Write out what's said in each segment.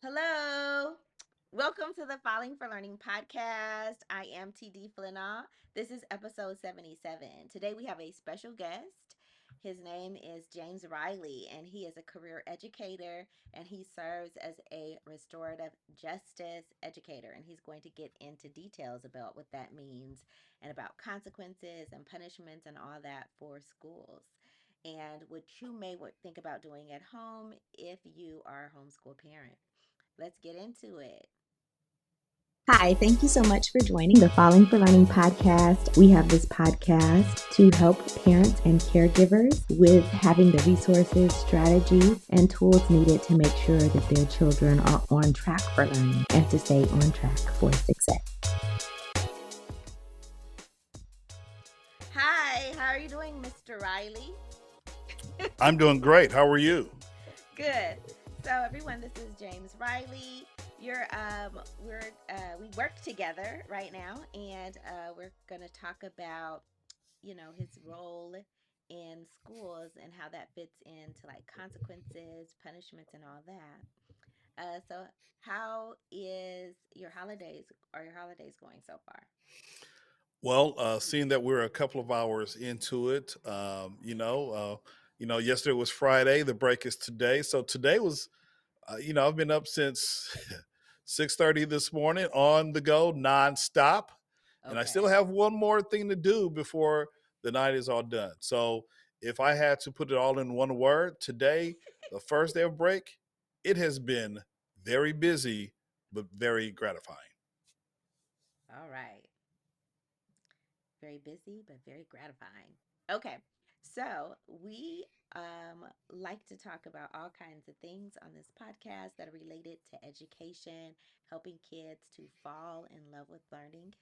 Hello. Welcome to the Falling for Learning podcast. I am TD Flinaw. This is episode 77. Today we have a special guest. His name is James Riley, and he is a career educator and he serves as a restorative justice educator. And he's going to get into details about what that means and about consequences and punishments and all that for schools and what you may think about doing at home if you are a homeschool parent. Let's get into it. Hi, thank you so much for joining the Falling for Learning podcast. We have this podcast to help parents and caregivers with having the resources, strategies, and tools needed to make sure that their children are on track for learning and to stay on track for success. Hi, how are you doing, Mr. Riley? I'm doing great. How are you? Good. So everyone, this is James Riley. We work together right now, and we're gonna talk about his role in schools and how that fits into like consequences, punishments, and all that. So how is your holidays going so far? Well, seeing that we're a couple of hours into it, yesterday was Friday. The break is today, so today was, I've been up since 6:30 this morning, on the go, nonstop, and I still Okay. have one more thing to do before the night is all done. So, if I had to put it all in one word, today, the first day of break, it has been very busy, but very gratifying. All right. Very busy, but very gratifying. Okay. So we like to talk about all kinds of things on this podcast that are related to education, helping kids to fall in love with learning,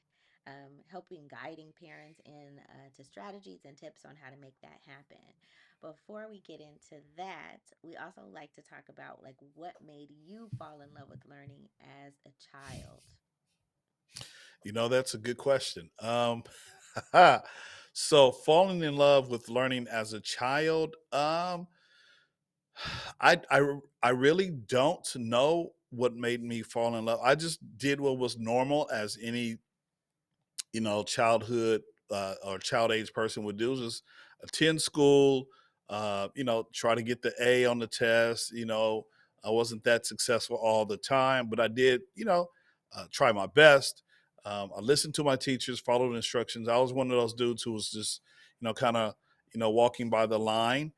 helping guiding parents in to strategies and tips on how to make that happen. Before we get into that, we also like to talk about like what made you fall in love with learning as a child. That's a good question. So falling in love with learning as a child, I really don't know what made me fall in love. I just did what was normal as any childhood or child age person would do, just attend school, try to get the A on the test. I wasn't that successful all the time, but I did, try my best. I listened to my teachers, followed instructions. I was one of those dudes who was just, kind of, walking by the line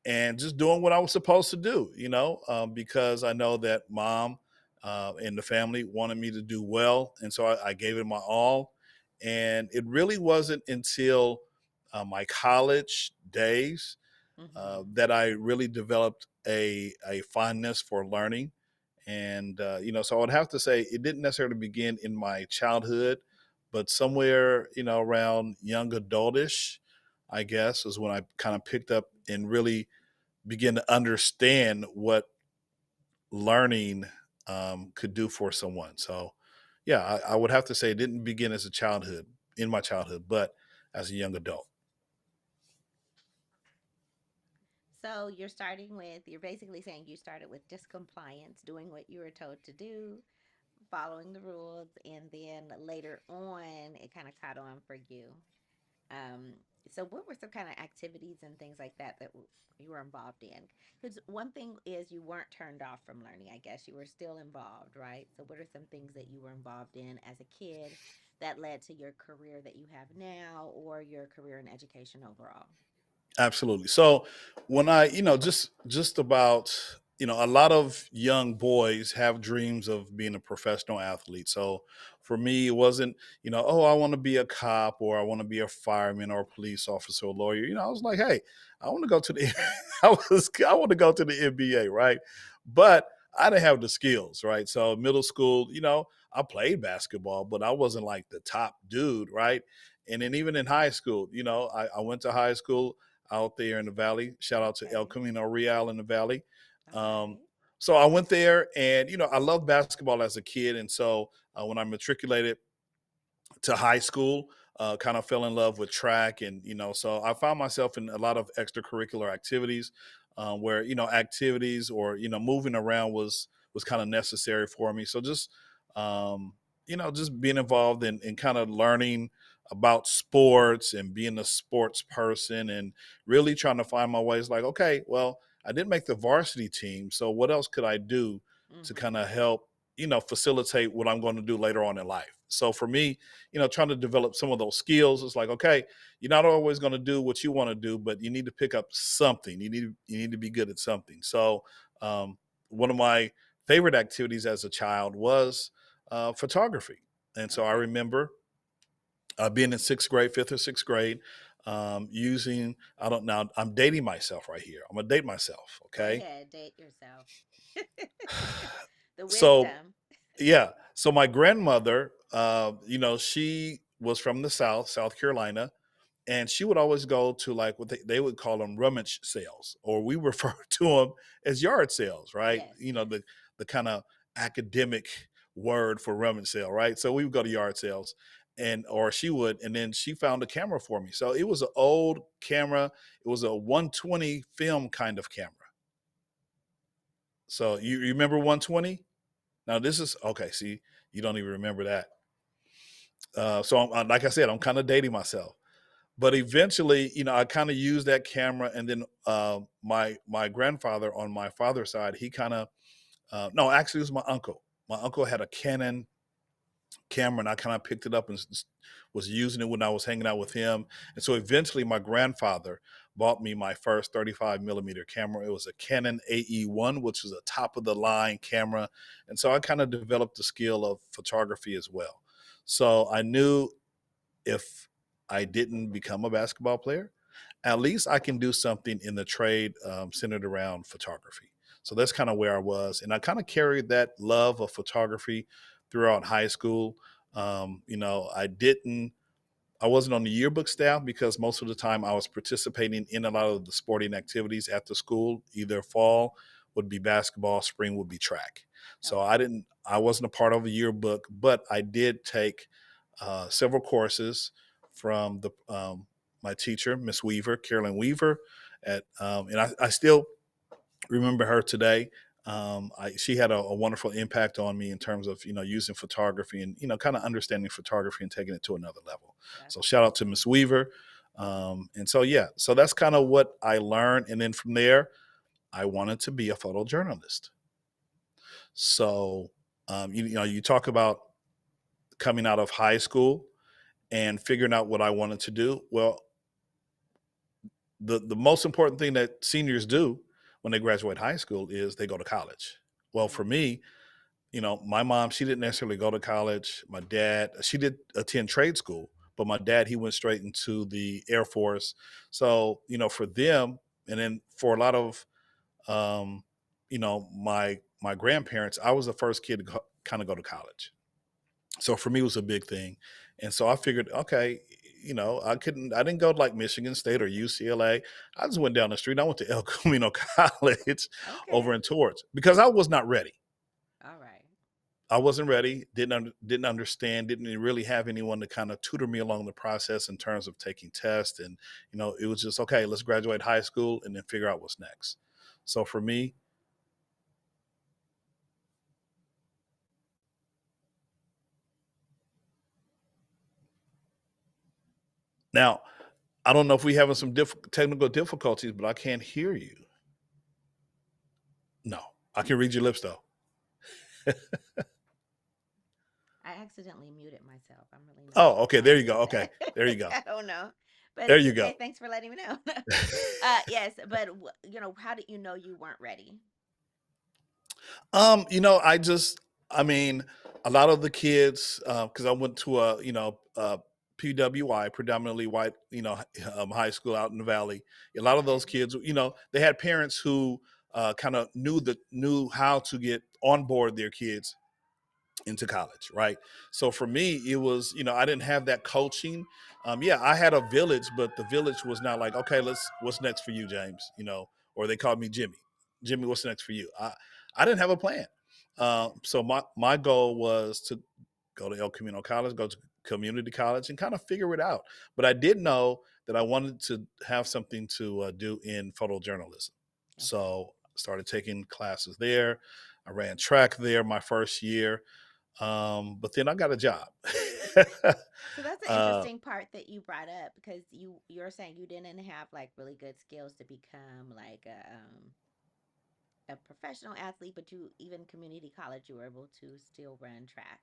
and just doing what I was supposed to do, because I know that mom and the family wanted me to do well. And so I gave it my all. And it really wasn't until my college days Mm-hmm. that I really developed a fondness for learning. And, so I would have to say it didn't necessarily begin in my childhood, but somewhere, around young adultish, I guess, is when I kind of picked up and really begin to understand what learning could do for someone. So, yeah, I would have to say it didn't begin as a childhood, in my childhood, but as a young adult. So you're basically saying you started with just compliance, doing what you were told to do, following the rules, and then later on, it kind of caught on for you. Um, so what were some kind of activities and things like that you were involved in? Because one thing is you weren't turned off from learning. I guess you were still involved, right? So what are some things that you were involved in as a kid that led to your career that you have now or your career in education overall? Absolutely. So when I, just about, a lot of young boys have dreams of being a professional athlete. So for me, it wasn't, oh, I want to be a cop or I want to be a fireman or a police officer or lawyer. I was like, hey, I want to go to the, I want to go to the NBA, right? But I didn't have the skills, right? So middle school, I played basketball, but I wasn't like the top dude, right? And then even in high school, I went to high school out there in the valley. Shout out to El Okay. Camino Real in the valley. All Um, right. so I went there, and I loved basketball as a kid, and so when I matriculated to high school, kind of fell in love with track, and so I found myself in a lot of extracurricular activities, where activities or moving around was was kind of necessary for me. So just um, just being involved in kind of learning about sports and being a sports person and really trying to find my ways. Like, okay, well, I didn't make the varsity team, so what else could I do to kind Mm-hmm. of help facilitate what I'm going to do later on in life? So for me, trying to develop some of those skills, it's like, okay, you're not always going to do what you want to do, but you need to pick up something. You need to be good at something. So um, one of my favorite activities as a child was photography. And so I Okay. remember being in sixth grade, fifth or sixth grade, using, I don't know, I'm dating myself right here. I'm going to date myself. Go Okay. ahead, date yourself. The So, wisdom. yeah. So my grandmother, she was from the South Carolina, and she would always go to like what they would call them rummage sales, or we refer to them as yard sales, right? Yes, yes. The kind of academic word for rummage sale, right? So we would go to yard sales, or she would, and then she found a camera for me. So it was an old camera. It was a 120 film kind of camera. So you remember 120? Now this is okay. See, you don't even remember that. So like I said, I'm kind of dating myself. But eventually, I kind of used that camera, and then my grandfather on my father's side, he kind of no, actually, it was my uncle. My uncle had a Canon camera, and I kind of picked it up and was using it when I was hanging out with him. And so eventually, my grandfather bought me my first 35 millimeter camera. It was a Canon AE1, which was a top of the line camera, and so I kind of developed the skill of photography as well. So I knew if I didn't become a basketball player, at least I can do something in the trade centered around photography. So that's kind of where I was. And I kind of carried that love of photography throughout high school. I wasn't on the yearbook staff because most of the time I was participating in a lot of the sporting activities at the school. Either fall would be basketball, spring would be track. So Okay. I wasn't a part of a yearbook, but I did take several courses from the my teacher, Miss Weaver, Carolyn Weaver, and I still remember her today. She had a wonderful impact on me in terms of using photography and kind of understanding photography and taking it to another level. That's So shout out to awesome. Miss Weaver. And so yeah, so that's kind of what I learned, and then from there, I wanted to be a photojournalist. So you talk about coming out of high school and figuring out what I wanted to do. Well, the most important thing that seniors do when they graduate high school is they go to college. Well, for Mm-hmm. me, my mom, she didn't necessarily go to college. My dad, she did attend trade school, but my dad, he went straight into the Air Force. So, for them, and then for a lot of, my grandparents, I was the first kid to kind of go to college. So for me, it was a big thing. And so I figured, okay, I didn't go to like Michigan State or UCLA. I just went down the street. I went to El Camino College Okay. over in Torrance because I was not ready. All right. I wasn't ready, didn't understand, didn't really have anyone to kind of tutor me along the process in terms of taking tests. And, it was just, okay, let's graduate high school and then figure out what's next. So for me, now, I don't know if we having some technical difficulties, but I can't hear you. No, I can read your lips though. I accidentally muted myself. I'm really not Oh, sure okay. why I There you did go. Okay. that. There you go. I don't know. But There it's you okay. go. Thanks for letting me know. Yes, but how did you know you weren't ready? I mean, a lot of the kids, because I went to PWI, predominantly white, high school out in the valley. A lot of those Okay. kids, they had parents who kind of knew how to get on board their kids into college, right? So for me, it was, I didn't have that coaching. Yeah, I had a village, but the village was not like, okay, what's next for you, James? Or they called me Jimmy. Jimmy, what's next for you? I didn't have a plan. Okay. So my goal was to go to El Camino College, go to community college, and kind of figure it out. But I did know that I wanted to have something to do in photojournalism. Okay. So started taking classes there. I ran track there my first year, but then I got a job. So that's an uh, interesting part that you brought up because you're saying you didn't have like really good skills to become like a professional athlete, but you even community college you were able to still run track,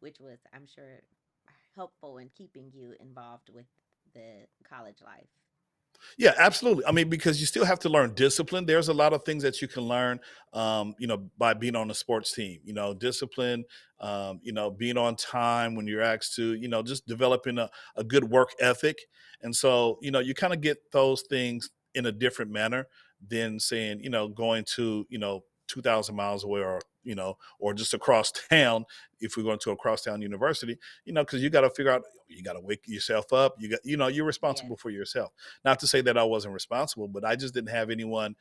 which was I'm sure helpful in keeping you involved with the college life. Yeah, absolutely. I mean, because you still have to learn discipline. There's a lot of things that you can learn, by being on a sports team. Discipline. Being on time when you're asked to. Just developing a good work ethic. And so, you kind of get those things in a different manner than saying, going to, 2,000 miles away, or just across town. If we're going to a crosstown university, because you got to figure out, you got to wake yourself up. You're Yes. responsible for yourself. Not to say that I wasn't responsible, but I just didn't have anyone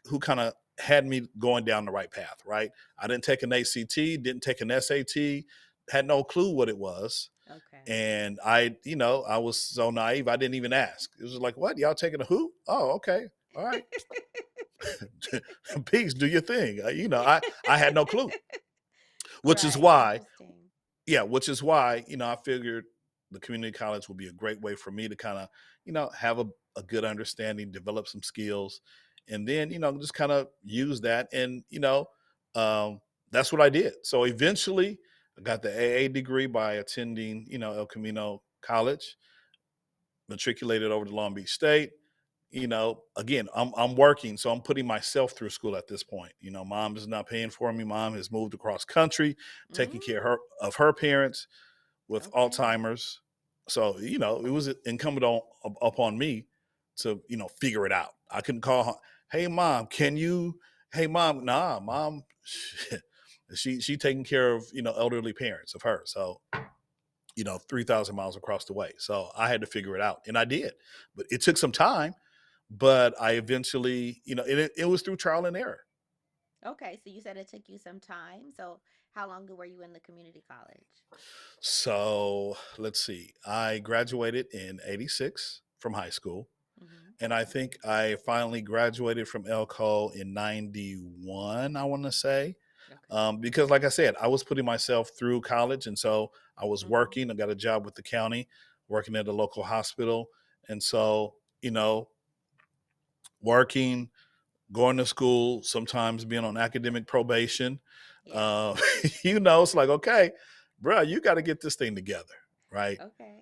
who kind of had me going down the right path, right? I didn't take an ACT, didn't take an SAT, had no clue what it was. Okay. And I was so naive, I didn't even ask. It was like, what? Y'all taking a who? Oh, okay. All right. Peace, do your thing. I had no clue, which is Right. why Interesting. I figured the community college would be a great way for me to kind of, have a good understanding, develop some skills, and then, just kind of use that. And, that's what I did. So eventually I got the AA degree by attending, El Camino College, matriculated over to Long Beach State. Again, I'm working, so I'm putting myself through school at this point. Mom is not paying for me. Mom has moved across country, taking care Mm, of her parents with okay. Alzheimer's. So, it was incumbent upon me to, figure it out. I couldn't call her, hey mom, hey mom, nah, mom, she taking care of, elderly parents of her. So, 3,000 miles across the way. So I had to figure it out. And I did. But it took some time. But I eventually, it was through trial and error. Okay. So you said it took you some time. So how long were you in the community college? So let's see. I graduated in 86 from high school. Mm-hmm. And I think I finally graduated from Elko in 91, I want to say. Okay. Because, like I said, I was putting myself through college. And so I was Mm-hmm. working. I got a job with the county, working at a local hospital. And so, working, going to school, sometimes being on academic probation. Yeah. Uh, it's like, okay, bro, you got to get this thing together, right? Okay.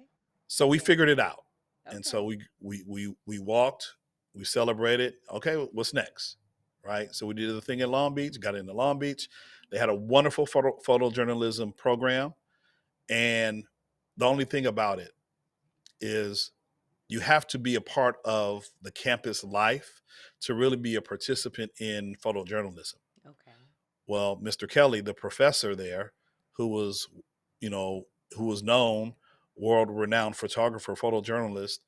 So we Yeah. figured it out, and so Okay. we walked, we celebrated. Okay, what's next, right? So we did the thing in Long Beach, got into Long Beach. They had a wonderful photojournalism program, and the only thing about it is you have to be a part of the campus life to really be a participant in photojournalism. Okay. Well, Mr. Kelly, the professor there, who was, you know, who was known, world renowned photographer, photojournalist,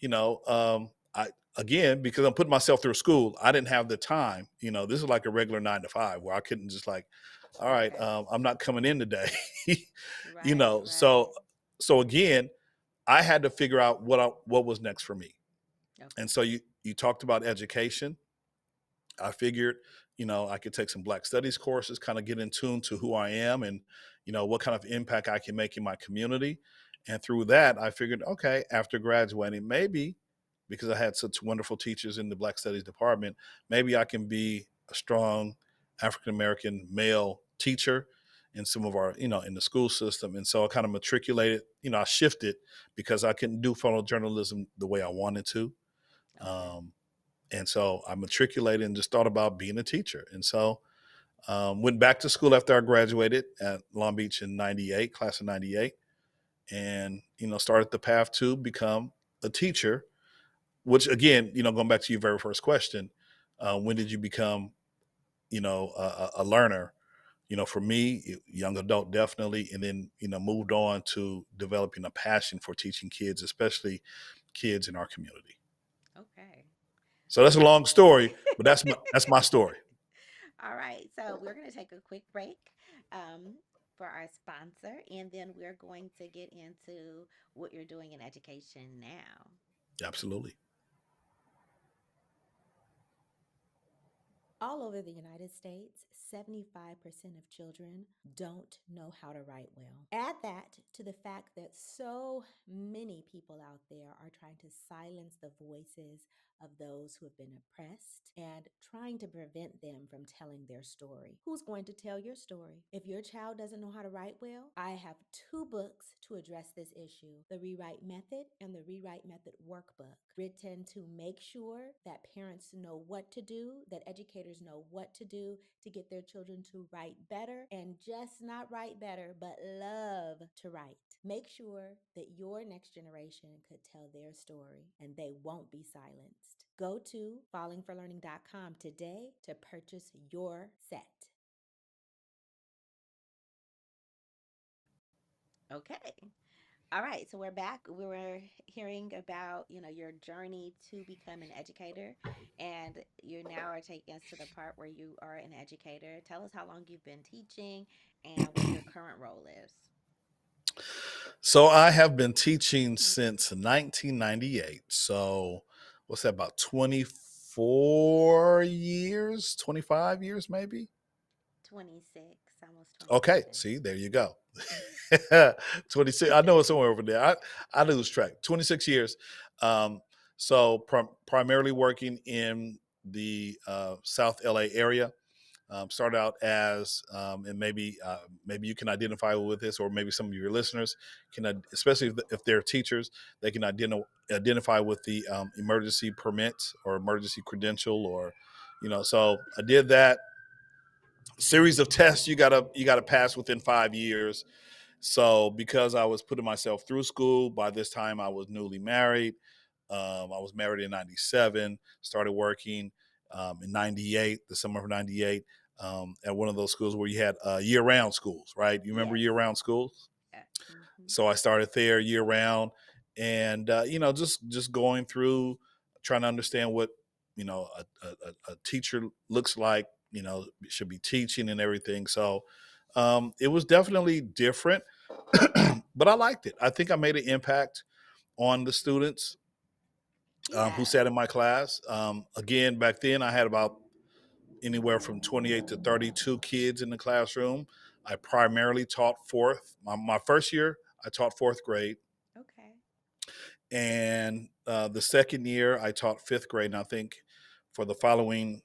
I again, because I'm putting myself through school, I didn't have the time. This is like a regular 9 to 5 where I couldn't just like, all right, Okay. I'm not coming in today. Right. So Right. again, I had to figure out what was next for me. And Okay. so you talked about education. I figured, I could take some Black Studies courses, kind of get in tune to who I am and, what kind of impact I can make in my community. And through that, I figured, okay, after graduating, maybe because I had such wonderful teachers in the Black Studies department, maybe I can be a strong African American male teacher in some of our, in the school system. And so I kind of matriculated, I shifted because I couldn't do photojournalism the way I wanted to. Okay. Um, and so I matriculated and just thought about being a teacher. And so went back to school after I graduated at Long Beach in 98, class of 98, and, started the path to become a teacher, which again, going back to your very first question, when did you become, a learner? For me, young adult, definitely. And then, moved on to developing a passion for teaching kids, especially kids in our community. Okay. So that's a long Interesting. story, but that's my story. All right. So we're going to take a quick break um, for our sponsor, and then we're going to get into what you're doing in education now. Absolutely. All over the United States, 75% of children don't know how to write well. Add that to the fact that so many people out there are trying to silence the voices of those who have been oppressed and trying to prevent them from telling their story. Who's going to tell your story? If your child doesn't know how to write well, I have two books to address this issue: The Rewrite Method and The Rewrite Method Workbook, written to make sure that parents know what to do, that educators know what to do to get their children to write better, and just not write better, but love to write. Make sure that your next generation could tell their story and they won't be silenced. Go to fallingforlearning.com today to purchase your set. Okay. All right, so we're back. We were hearing about, your journey to become an educator, and you now are taking us to the part where you are an educator. Tell us how long you've been teaching and what your current role is. So I have been teaching since 1998. So what's that, about 24 years, 25 years maybe? 26, almost Okay, 27. see, there you go. 26. I know it's somewhere over there. I lose track. 26 years. Um, so primarily working in the South LA area. Start out as, and maybe you can identify with this, or maybe some of your listeners can, especially if they're teachers, they can identify with the emergency permits or emergency credential, or So I did that series of tests you gotta pass within 5 years. So because I was putting myself through school, by this time I was newly married. I was married in '97, started working in '98, the summer of '98, at one of those schools where you had year-round schools, right? You remember Yes. year-round schools? Mm-hmm. So I started there year-round, and just going through, trying to understand what a teacher looks like. Should be teaching and everything. So it was definitely different, but I liked it. I think I made an impact on the students who Yeah. sat in my class. Again, back then I had about anywhere from 28 to 32 kids in the classroom. I primarily taught fourth. My first year, I taught fourth grade. Okay. And the second year, I taught fifth grade. And I think for the following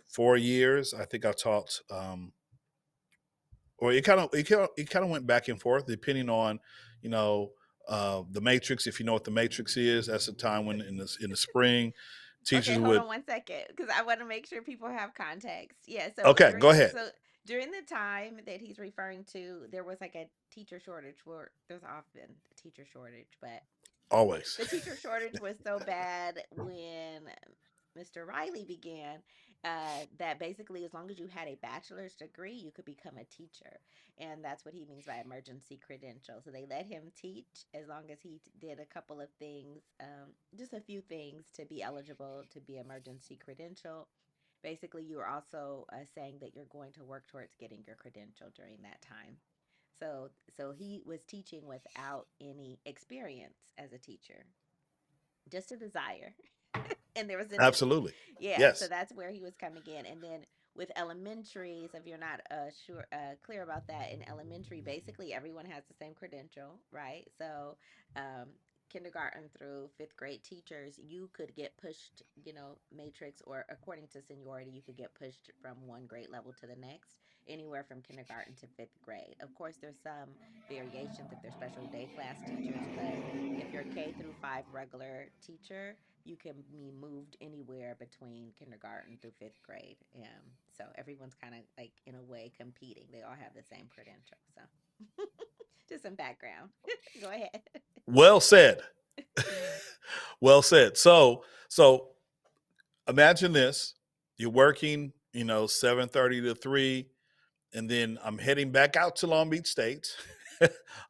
4 years, I think I taught, or it kind of went back and forth depending on, you know, the matrix. If you know what the matrix is, that's the time when in the spring, Okay, teachers hold would. on one second because I want to make sure people have context. Yeah, so Okay, during go ahead. during the time that he's referring to, there was like a teacher shortage. Where there's often a teacher shortage, but Always. the teacher shortage was so bad when Mr. Riley began, that basically, as long as you had a bachelor's degree, you could become a teacher. And that's what he means by emergency credential. So they let him teach as long as he did a couple of things, just a few things to be eligible to be emergency credential. Basically, you are also saying that you're going to work towards getting your credential during that time. So he was teaching without any experience as a teacher, just a desire. And there was a need. Absolutely. Yeah, so Yes. that's where he was coming in. And then with elementaries, if you're not clear about that, in elementary, basically everyone has the same credential, right? So um, kindergarten through fifth grade teachers, you could get pushed, matrix, or according to seniority, you could get pushed from one grade level to the next, anywhere from kindergarten to fifth grade. Of course, there's some variations if they're special day class teachers, but if you're K through 5 regular teacher, you can be moved anywhere between kindergarten through fifth grade. So everyone's kind of like in a way competing. They all have the same credential. So just some background. Go ahead. Well said. Well said. So imagine this: you're working, 7:30 to 3, and then I'm heading back out to Long Beach State.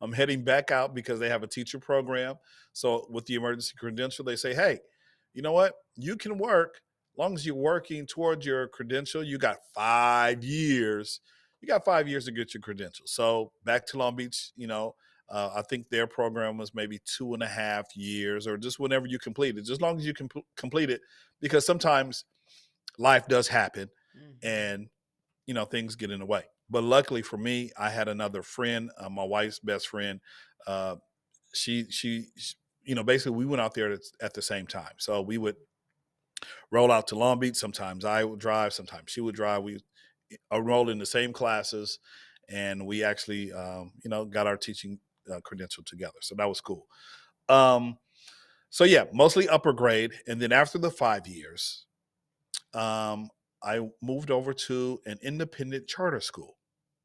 I'm heading back out because they have a teacher program. So with the emergency credential, they say, hey, you know what? You can work as long as you're working towards your credential. You got 5 years. You got 5 years to get your credential. So back to Long Beach, I think their program was maybe 2.5 years, or just whenever you complete it, just as long as you can complete it, because sometimes life does happen. Mm-hmm. and things get in the way. But luckily for me, I had another friend, my wife's best friend. Uh, she basically we went out there at the same time, so we would roll out to Long Beach. Sometimes I would drive, sometimes she would drive. We enrolled in the same classes, and we actually got our teaching credential together, so that was cool. um, so yeah, mostly upper grade, and then after the 5 years, um, I moved over to an independent charter school,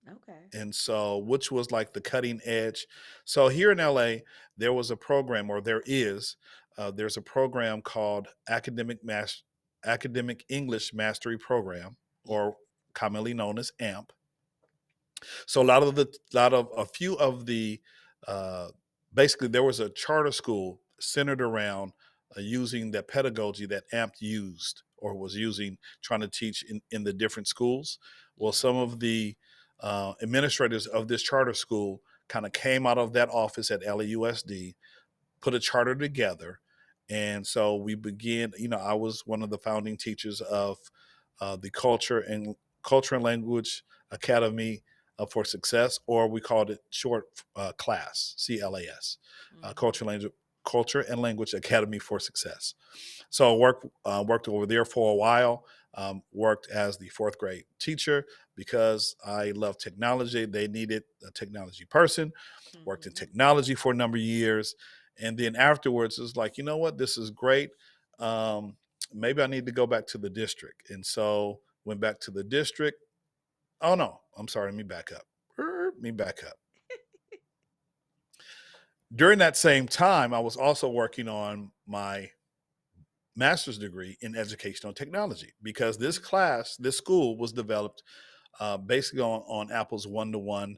Okay. and so which was like the cutting edge. So here in LA, there was a program, or there's a program called Academic English Mastery Program, Yes. or commonly known as AMP. So a few of the uh, basically there was a charter school centered around using the pedagogy that AMP used or was using, trying to teach in the different schools. Well, Yeah. some of the administrators of this charter school kind of came out of that office at LAUSD, put a charter together. And so we began, I was one of the founding teachers of the Culture and Language Academy for Success, or we called it short CLAS, CLAS, Mm-hmm. Culture and Language Academy for Success. So I worked over there for a while. Worked as the fourth grade teacher because I love technology. They needed a technology person. Worked in Mm-hmm. technology for a number of years, and then afterwards, it's like, you know what, this is great. Um, Maybe I need to go back to the district, and so went back to the district. Oh no, I'm sorry. Let me back up. Let me back up. During that same time, I was also working on my master's degree in educational technology because Mm-hmm. this school was developed basically on Apple's one-to-one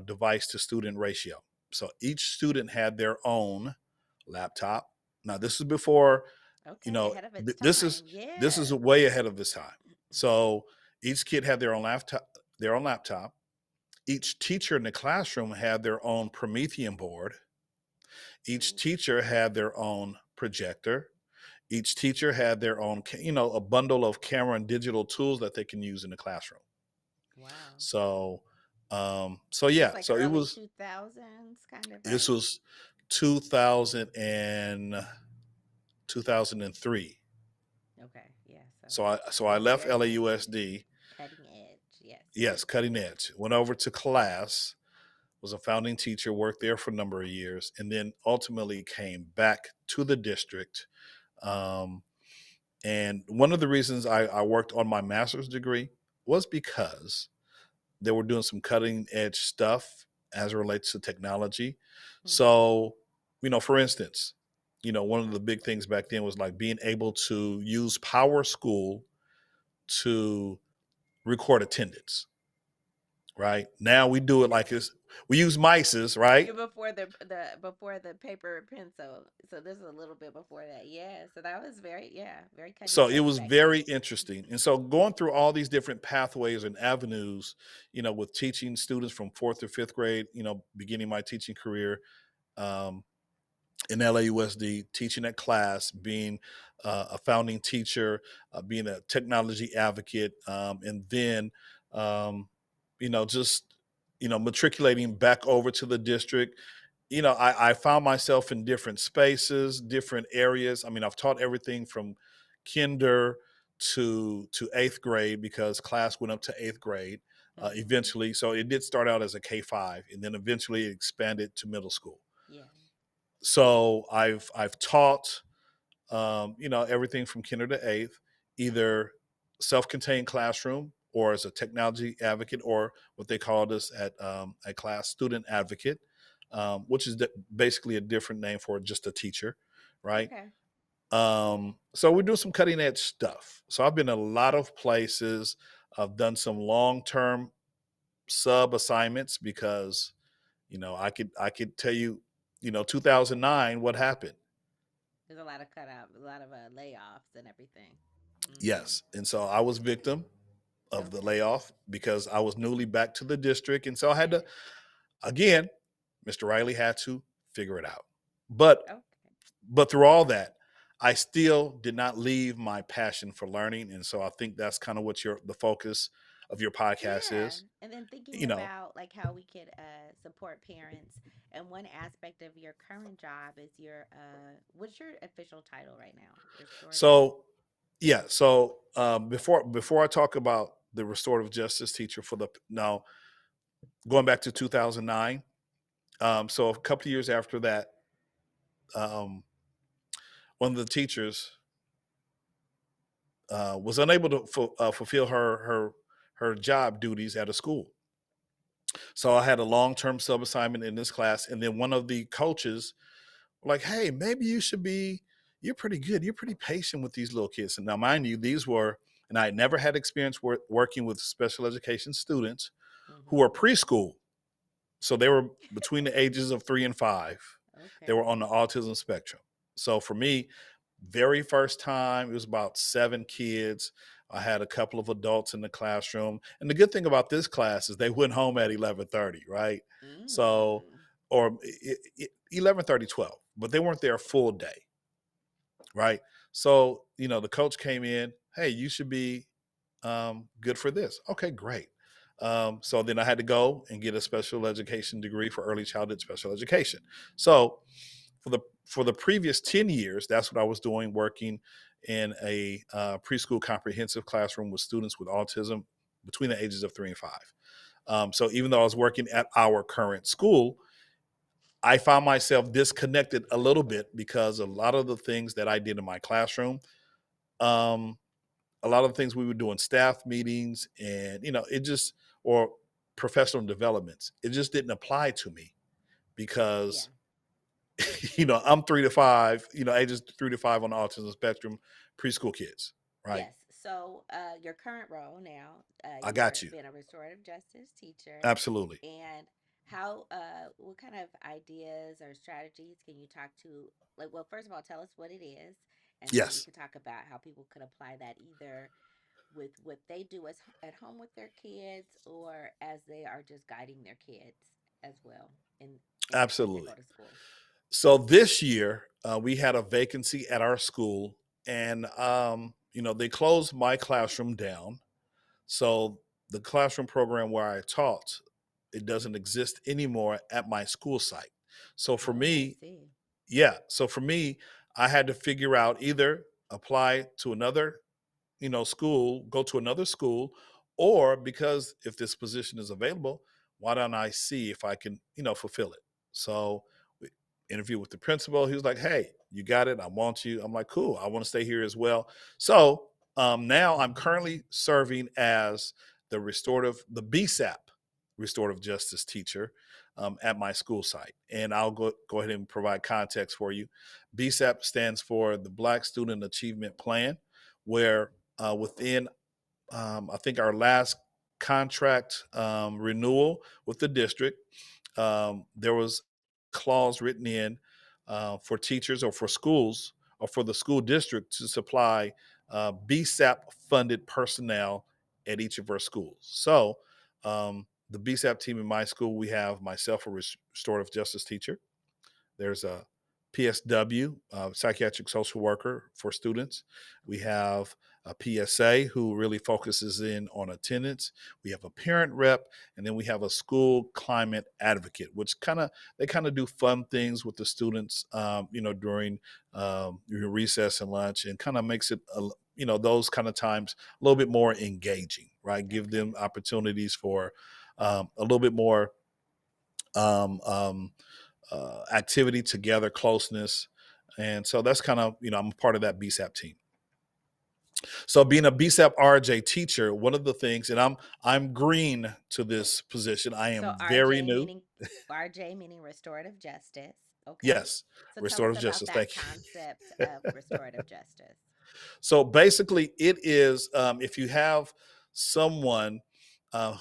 device to student ratio. So each student had their own laptop. Now this is before, Okay. Ahead of its this is time. this is Yeah. way ahead of this time. So each kid had their own laptop. Each teacher in the classroom had their own Promethean board. Each Ooh. teacher had their own projector. Each teacher had their own, a bundle of camera and digital tools that they can use in the classroom. Wow. So, This is yeah, like so early 2000s, kind of, this right? was 2000 and 2003. Okay. Yeah. So So I still left very much LAUSD. cutting edge. Yes. Yes, cutting edge. Went over to class. Was a founding teacher. Worked there for a number of years, and then ultimately came back to the district. Um, and one of the reasons I worked on my master's degree was because they were doing some cutting edge stuff as it relates to technology. Mm-hmm. So, for instance, one of the big things back then was like being able to use Power School to record attendance. Right now, we do it like this. We use mices, right? You're before the paper and pencil. So this is a little bit before that. Yeah. So that was very cutting So it edge was back then. very interesting. And so going through all these different pathways and avenues, with teaching students from fourth to fifth grade, beginning my teaching career, um, in LAUSD, teaching at class, being a founding teacher, being a technology advocate, and then, um, just, matriculating back over to the district. I found myself in different spaces, different areas. I mean, I've taught everything from kinder to eighth grade because class went up to eighth grade Mm-hmm. eventually. So it did start out as a K-5, and then eventually it expanded to middle school. Yeah. So I've taught everything from kinder to eighth, either self-contained classroom or as a technology advocate, or what they called us at class student advocate, which is basically a different name for just a teacher, right? Okay. So we do some cutting edge stuff. So I've been in a lot of places. I've done some long-term sub assignments because I could tell you, 2009 what happened. There's a lot of cutout, a lot of layoffs and everything. Mm-hmm. Yes. And so I was victim of the Okay. layoff because I was newly back to the district. And so I had to, Yes. again, Mr. Riley had to figure it out. But Okay. but through all that, I still did not leave my passion for learning. And so I think that's kind of what the focus of your podcast Yeah, is. and then thinking You know, about like how we could support parents. And one aspect of your current job is your what's your official title right now? Restorative. so yeah, so before I talk about the restorative justice teacher for the now going back to 2009, so a couple of years after that, um, one of the teachers was unable to fulfill her job duties at a school. So I had a long term sub assignment in this class, and then one of the coaches were like, "Hey, maybe you should be. You're pretty good. You're pretty patient with these little kids." And now, mind you, these were, and I had never had experience working with special education students who were Mm-hmm. preschool. So they were between the ages of 3 and 5. They were Okay. on the autism spectrum. So for me, very first time, it was about 7 kids. I had a couple of adults in the classroom. And the good thing about this class is they went home at 11:30, right? So, Mm. or 11:30, 12, but they weren't there a full day, right? So, the coach came in, hey, you should be good for this. Okay, great. So then I had to go and get a special education degree for early childhood special education. So for the previous 10 years, that's what I was doing, working in a preschool comprehensive classroom with students with autism between the ages of 3 and 5. So even though I was working at our current school, I found myself disconnected a little bit because a lot of the things that I did in my classroom, um, a lot of the things we would do in staff meetings and, it just, or professional developments, it just didn't apply to me Yeah. because, I'm 3 to 5, ages 3 to 5 on the autism spectrum, preschool kids, right? Yes. So, your current role now, I you're got you. being a restorative justice teacher, Absolutely. and what kind of ideas or strategies can you talk to? Like, well, first of all, tell us what it is, and then we Yes, could talk about how people could apply that either with what they do at home with their kids, or as they are just guiding their kids as well, in as they absolutely. go to school. So this year, we had a vacancy at our school, and, they closed my classroom down. So the classroom program where I taught, it doesn't exist anymore at my school site. So for Oh, I me, see. yeah. So for me, I had to figure out either apply to another, school, go to another school, or because if this position is available, why don't I see if I can, fulfill it? So we interviewed with the principal. He was like, "Hey, you got it. I want you." I'm like, "Cool. I want to stay here as well." So now I'm currently serving as the BSAP restorative justice teacher at my school site. And I'll go ahead and provide context for you. BSAP stands for the Black Student Achievement Plan, where within I think our last contract renewal with the district, there was a clause written in for teachers or for schools or for the school district to supply BSAP funded personnel at each of our schools. So the BSAP team in my school, we have myself, a restorative justice teacher. There's a PSW, psychiatric social worker for students. We have a PSA who really focuses in on attendance. We have a parent rep, and then we have a school climate advocate, which they kind of do fun things with the students, during recess and lunch, and kind of makes it those kind of times a little bit more engaging, right? Give them Okay. opportunities for a little bit more um, um, activity together, closeness. And so that's kind of, I'm a part of that BSAP team. So being a BSAP RJ teacher, one of the things, and I'm green to this position. I So am very RJ new. meaning RJ meaning restorative justice. Okay. Yes, So tell us restorative about justice. that Thank you. concept of restorative justice. So basically, it is if you have someone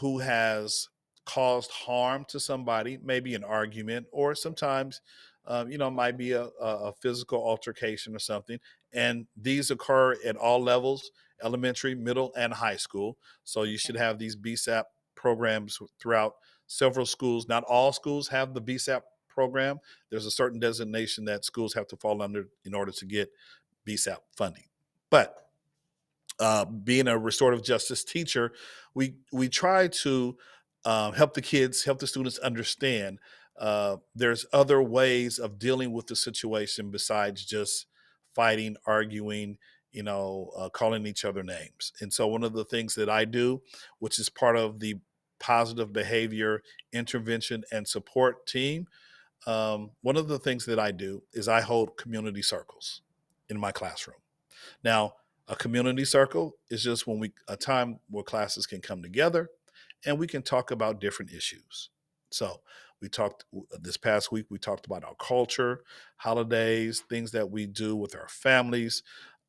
who has caused harm to somebody, maybe an argument, or sometimes, might be a physical altercation or something. And these occur at all levels: elementary, middle, and high school. So you should Okay. have these BSAP programs throughout several schools. Not all schools have the BSAP program. There's a certain designation that schools have to fall under in order to get BSAP funding. But being a restorative justice teacher, we try to help the kids, help the students understand there's other ways of dealing with the situation besides just fighting, arguing, calling each other names. And so one of the things that I do, which is part of the positive behavior intervention and support team, one of the things that I do is I hold community circles in my classroom. Now, a community circle is just a time where classes can come together and we can talk about different issues. So, we talked this past week, we talked about our culture, holidays, things that we do with our families.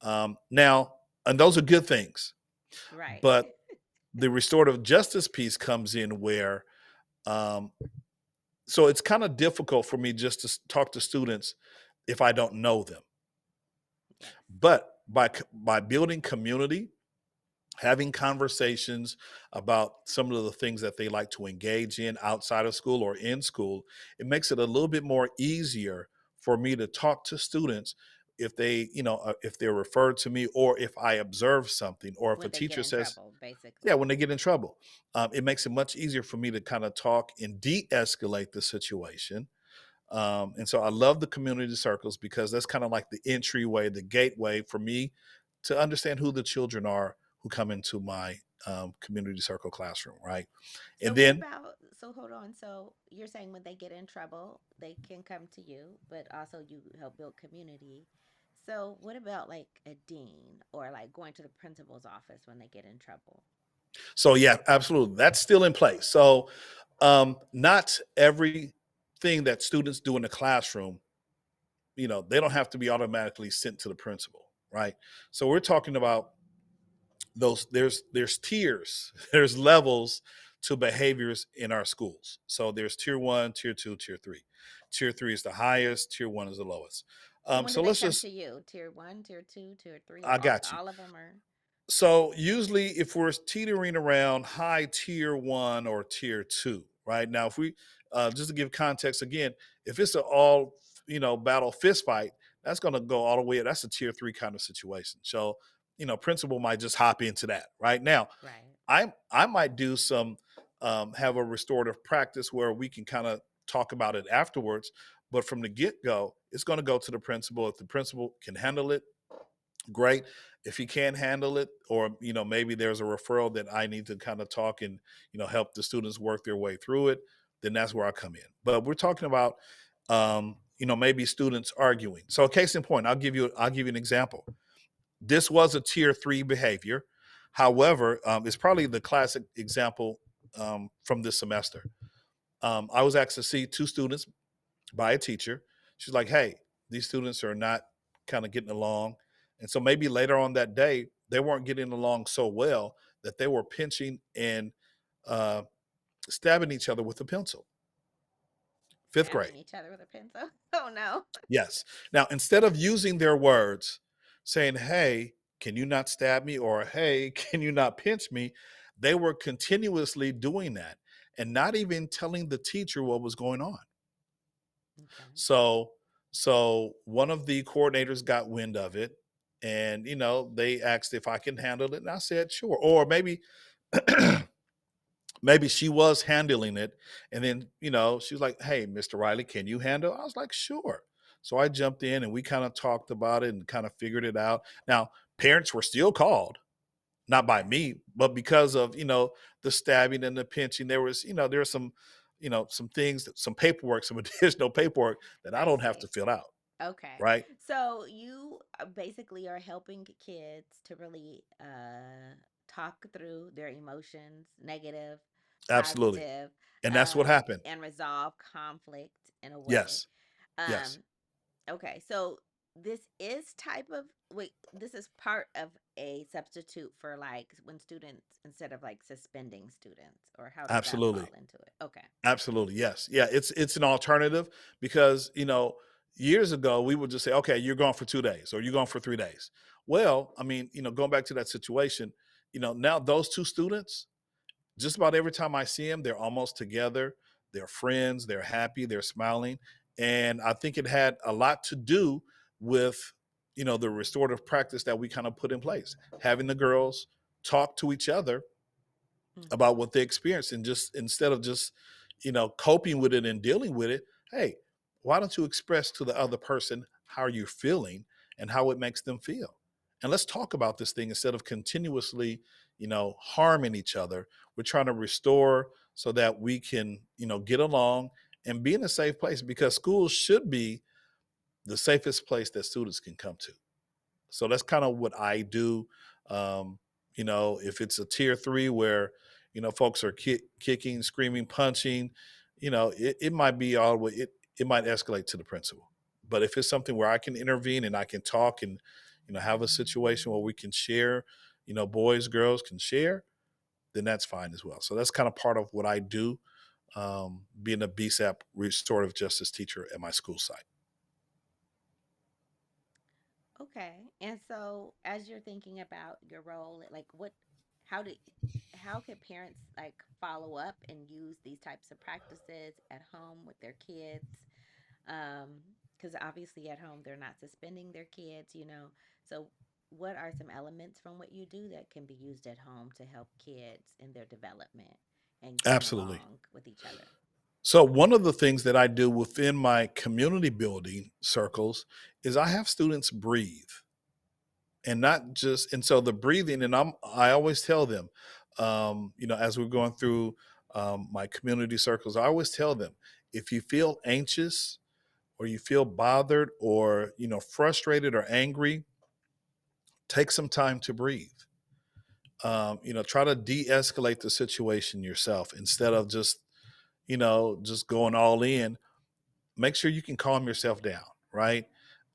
Now, and those are good things, Right. but the restorative justice piece comes in where, um, so it's kind of difficult for me just to talk to students if I don't know them. Yes. But by building community, having conversations about some of the things that they like to engage in outside of school or in school, it makes it a little bit more easier for me to talk to students if if they're referred to me or if I observe something or if a When they get teacher in says, trouble, yeah, basically. when they get in trouble. It makes it much easier for me to kind of talk and de-escalate the situation. And so I love the community circles because that's kind of like the entryway, the gateway for me to understand who the children are who come into my community circle classroom, right? So And what then, about so hold on. So you're saying when they get in trouble, they can come to you, but also you help build community. So what about like a dean or like going to the principal's office when they get in trouble? so yeah, absolutely, that's still in place. So not everything that students do in the classroom, they don't have to be automatically sent to the principal, right? So we're talking about those there's tiers there's levels to behaviors in our schools. So there's tier 1, tier 2, tier 3. Tier 3 is the highest, tier 1 is the lowest. So when do So they let's come to just you? Tier one, tier two, tier three, I got you. all of them are So usually if we're teetering around high tier 1 or tier 2, right? Now if we just to give context again, if it's an all battle fist fight, that's going to go all the way, that's a tier 3 kind of situation. So principal might just hop into that right now. right. I might do some have a restorative practice where we can kind of talk about it afterwards. But from the get go, it's going to go to the principal. If the principal can handle it, great. If he can't handle it, or maybe there's a referral that I need to kind of talk and help the students work their way through it, then that's where I come in. But we're talking about maybe students arguing. So case in point, I'll give you an example. This was a tier 3 behavior. However, it's probably the classic example from this semester. I was asked to see two students by a teacher. She's like, hey, these students are not kind of getting along. And so maybe later on that day, they weren't getting along so well that they were pinching and uh, stabbing each other with a pencil. Fifth grade. Stabbing each other with a pencil. Oh no. Yes. Now, instead of using their words, saying, hey, can you not stab me? Or, hey, can you not pinch me? They were continuously doing that and not even telling the teacher what was going on. Okay. So, so one of the coordinators got wind of it and, they asked if I can handle it. And I said, sure. Or maybe, maybe she was handling it. And then, she was like, hey, Mr. Riley, can you handle it? I was like, sure. So I jumped in and we kind of talked about it and kind of figured it out. Now, parents were still called, not by Okay. me, but because of, the stabbing and the pinching, there was some, some things, some paperwork, some additional paperwork that I I don't have to see. fill out. Okay. Right. So you basically are helping kids to really talk through their emotions, negative, Absolutely. positive, And that's what happened. and resolve conflict in a way. Yes. Yes. Um, okay. So this is type of wait, this is part of a substitute for like when students instead of like suspending students, or how does that fall Absolutely. into it? Okay. Absolutely. Yes. Yeah. It's an alternative because, years ago we would just say, okay, you're gone for 2 days or you're gone for 3 days. Well, I mean, going back to that situation, now those two students, just about every time I see them, they're almost together. They're friends. They're happy. They're smiling. And I think it had a lot to do with the restorative practice that we kind of put in place, having the girls talk to each other about Mm-hmm. what they experienced, and just instead of just coping with it and dealing with it, hey, why don't you express to the other person how you're feeling and how it makes them feel, and let's talk about this thing instead of continuously harming each other. We're trying to restore so that we can get along and be in a safe place, because schools should be the safest place that students can come to. So that's kind of what I do. Um, if it's a tier three where, folks are kicking, screaming, punching, it might be all the way, it might escalate to the principal. But if it's something where I can intervene and I can talk and, have a situation where we can share, boys, girls can share, then that's fine as well. So that's kind of part of what I do, being a BSAP restorative justice teacher at my school site. Okay. And so as you're thinking about your role, like how do how can parents like follow up and use these types of practices at home with their kids? Because obviously at home they're not suspending their kids. So what are some elements from what you do that can be used at home to help kids in their development and getting Absolutely. along with each other? So one of the things that I do within my community building circles is I have students breathe, and not just, and so the breathing, and I always tell them, as we're going through my community circles, I always tell them, if you feel anxious or you feel bothered or frustrated or angry, take some time to breathe. Try to de-escalate the situation yourself instead of just going all in. Make sure you can calm yourself down, right?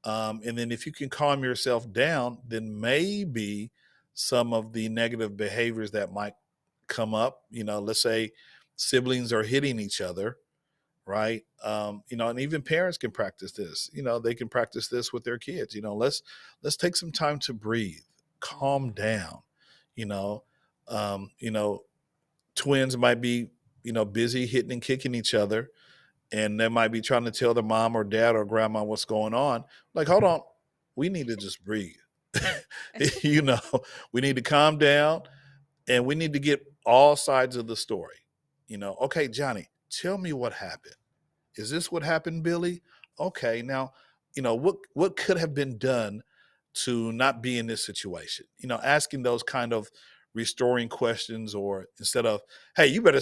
And then if you can calm yourself down, then maybe some of the negative behaviors that might come up, let's say siblings are hitting each other, right? And even parents can practice this. They can practice this with their kids. Let's take some time to breathe, calm Mm-hmm. down. You know, um, you know, twins might be busy hitting and kicking each other, and they might be trying to tell their mom or dad or grandma what's going on. Like, hold on, we need to just breathe. you know, we need to calm down, and we need to get all sides of the story. Okay, Johnny, tell me what happened. Is this what happened, Billy? Okay, now, what could have been done to not be in this situation? Asking those kind of restoring questions, or instead of, hey, you better,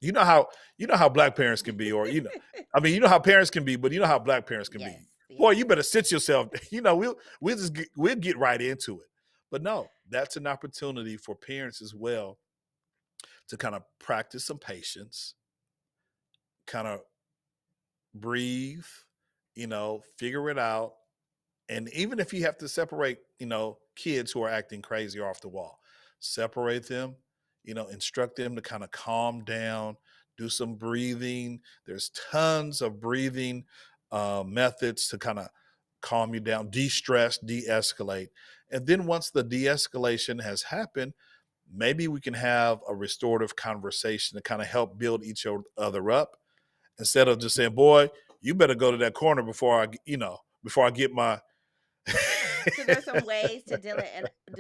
you know how black parents can be, or I mean, how parents can be, but you know how black parents can Yes, be. Boy, yes. you better sit yourself. We'll get right into it. But no, that's an opportunity for parents as well to kind of practice some patience, kind of breathe, figure it out. And even if you have to separate, kids who are acting crazy or off the wall, separate them, instruct them to kind of calm down, do some breathing. There's tons of breathing methods to kind of calm you down, de-stress, de-escalate. And then once the de-escalation has happened, maybe we can have a restorative conversation to kind of help build each other up, instead of just saying, boy, you better go to that corner before I get my So there's some ways to deal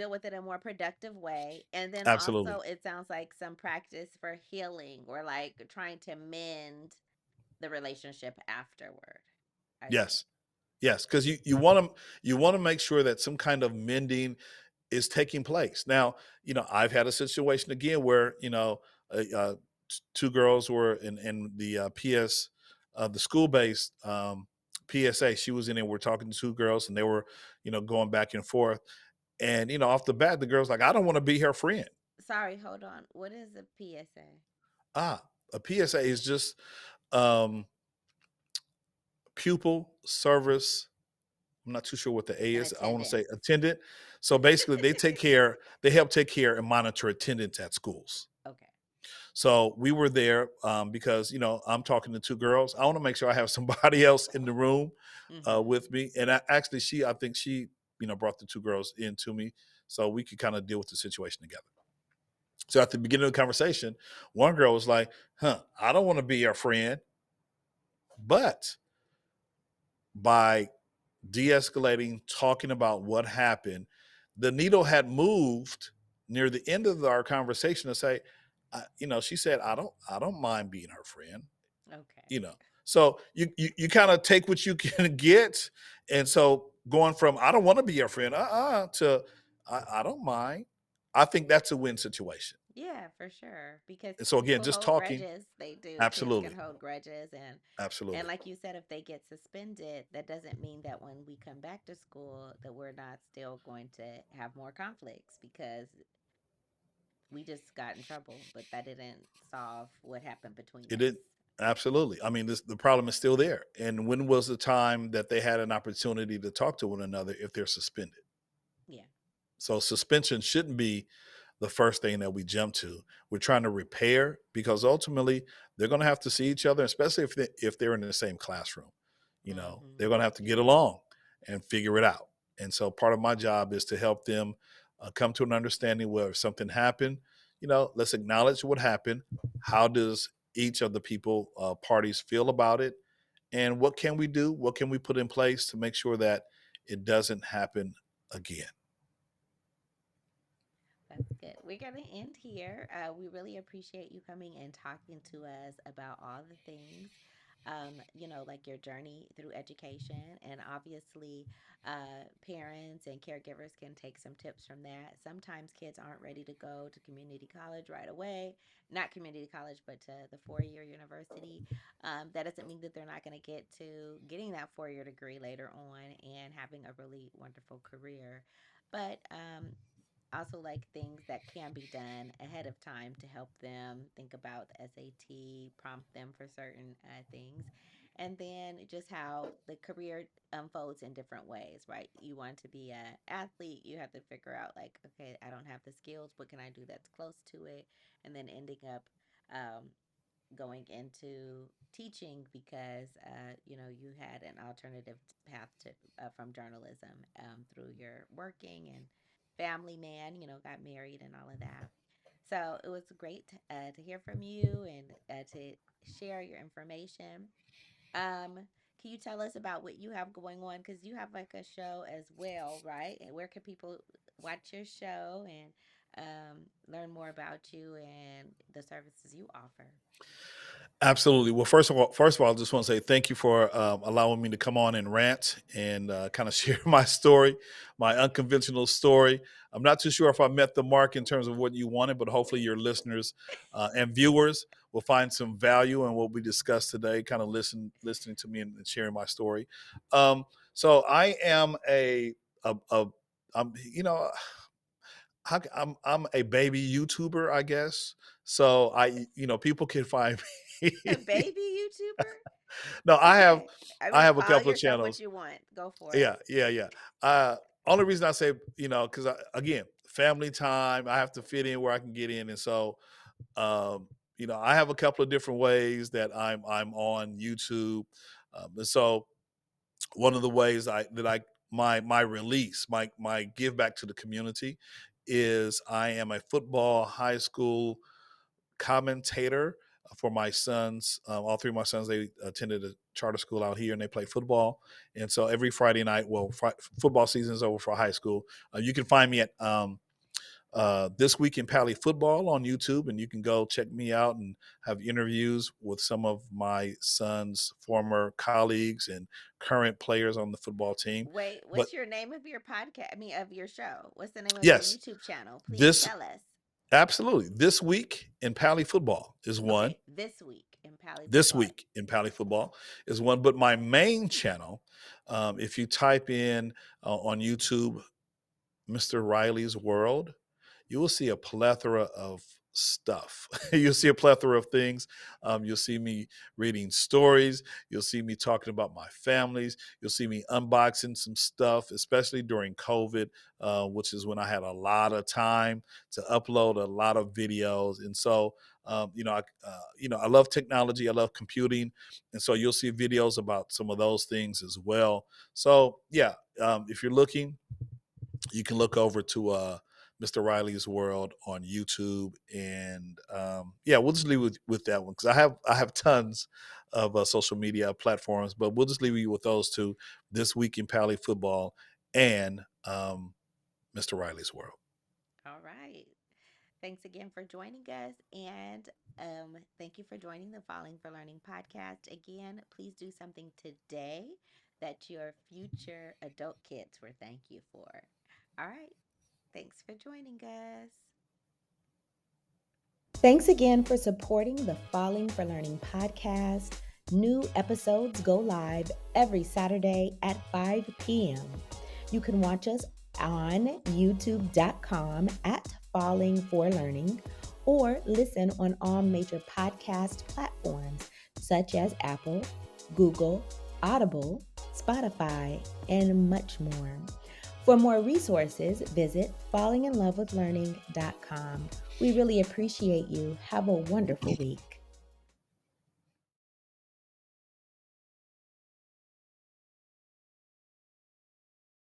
with it in a more productive way, and then Absolutely. also it sounds like some practice for healing or like trying to mend the relationship afterward. I think. Yes. Yes, because you want to make sure that some kind of mending is taking place. Now, I've had a situation again where uh, uh, two girls were in the PS, the school based PSA. She was in there. We're talking to two girls, and they were going back and forth. And off the bat, the girl's like, "I don't want to be her friend." Sorry, hold on. What is a PSA? Ah, a PSA is just um, pupil service. I'm not too sure what the A An is. I want to say attendance. attendant. So basically, they help take care and monitor attendance at schools. Okay. So we were there because I'm talking to two girls. I want to make sure I have somebody else in the room Mm-hmm. with me. And actually, I think she brought the two girls in to me so we could kind of deal with the situation together. So at the beginning of the conversation, one girl was like, "Huh, I don't want to be your friend," but by de-escalating, talking about what happened. The needle had moved near the end of our conversation to say, she said, I don't mind being her friend, you Okay. know. So you kind of take what you can get, and so going from I don't want to be your friend, to I don't mind. I think that's a win situation. Yeah, for sure. Because And so again, people just hold talking, grudges. They do. Kids can absolutely, hold grudges, and absolutely. like you said, if they get suspended, that doesn't mean that when we come back to school that we're not still going to have more conflicts because we just got in trouble, but that didn't solve what happened between It us. did, absolutely. I mean, the problem is still there. And when was the time that they had an opportunity to talk to one another if they're suspended? Yeah. So suspension shouldn't be the first thing that we jump to. We're trying to repair because ultimately they're going to have to see each other, especially if they're in the same classroom. They're Mm-hmm. going to have to get along and figure it out. And so part of my job is to help them come to an understanding where if something happened, let's acknowledge what happened. How does each of the people parties feel about it? And what can we do? What can we put in place to make sure that it doesn't happen again? That's good. We're going to end here. We really appreciate you coming and talking to us about all the things, like your journey through education. And obviously, parents and caregivers can take some tips from that. Sometimes kids aren't ready to go to community college right away. Not community college, but to the 4 year university. That doesn't mean that they're not going to get to getting that 4 year degree later on and having a really wonderful career. But also like things that can be done ahead of time to help them think about the SAT, prompt them for certain things. And then just how the career unfolds in different ways, right? You want to be an athlete, you have to figure out, like, okay, I don't have the skills. What can I do that's close to it? And then ending up um, going into teaching because you had an alternative path to from journalism through your working and family man, got married and all of that. So it was great to hear from you and to share your information. Can you tell us about what you have going on? Because you have like a show as well, right? And where can people watch your show and learn more about you and the services you offer? Absolutely. Well, first of all, I just want to say thank you for allowing me to come on and rant and kind of share my story, my unconventional story. I'm not too sure if I met the mark in terms of what you wanted, but hopefully your listeners and viewers will find some value in what we discussed today. Kind of listening to me and sharing my story. Um, so I am I'm I'm a baby YouTuber, I guess. So people can find me. A baby YouTuber? No, I have Okay. I I mean, have a call couple of yourself what channels. you want. Go for it. Yeah, yeah, yeah. Only reason I say, because again, family time, I have to fit in where I can get in, and so I have a couple of different ways that I'm on YouTube, and so one of the ways my release, my give back to the community, is I am a football high school commentator for my sons. All three of my sons, they attended a charter school out here and they play football. And so every Friday night, well, football season is over for high school. You can find me at This Week in Pally Football on YouTube, and you can go check me out and have interviews with some of my son's former colleagues and current players on the football team. Wait, But what's your name of your podcast? I mean, of your show? What's the name of your yes, YouTube channel? Please this tell us. absolutely This Week in Pally Football is one. Okay, this week in Pally This Football. Week in Pally Football is one. But my main channel, if you type in on YouTube, Mr. Riley's World, you will see a plethora of stuff. You'll see a plethora of things. You'll see me reading stories. You'll see me talking about my families. You'll see me unboxing some stuff, especially during COVID, which is when I had a lot of time to upload a lot of videos. And so, I love technology. I love computing, and so you'll see videos about some of those things as well. So, yeah, if you're looking, you can look over to Mr. Riley's World on YouTube, and yeah, we'll just leave with that one because I have tons of social media platforms. But we'll just leave you with those two: This Week in Pally Football and Mr. Riley's World. All right. Thanks again for joining us. And thank you for joining the Falling for Learning podcast. Again, please do something today that your future adult kids will thank you for. All right. Thanks for joining us. Thanks again for supporting the Falling for Learning podcast. New episodes go live every Saturday at 5 p.m. You can watch us on youtube.com at Falling for Learning or listen on all major podcast platforms such as Apple, Google, Audible, Spotify, and much more. For more resources, visit fallinginlovewithlearning.com. We really appreciate you. Have a wonderful week.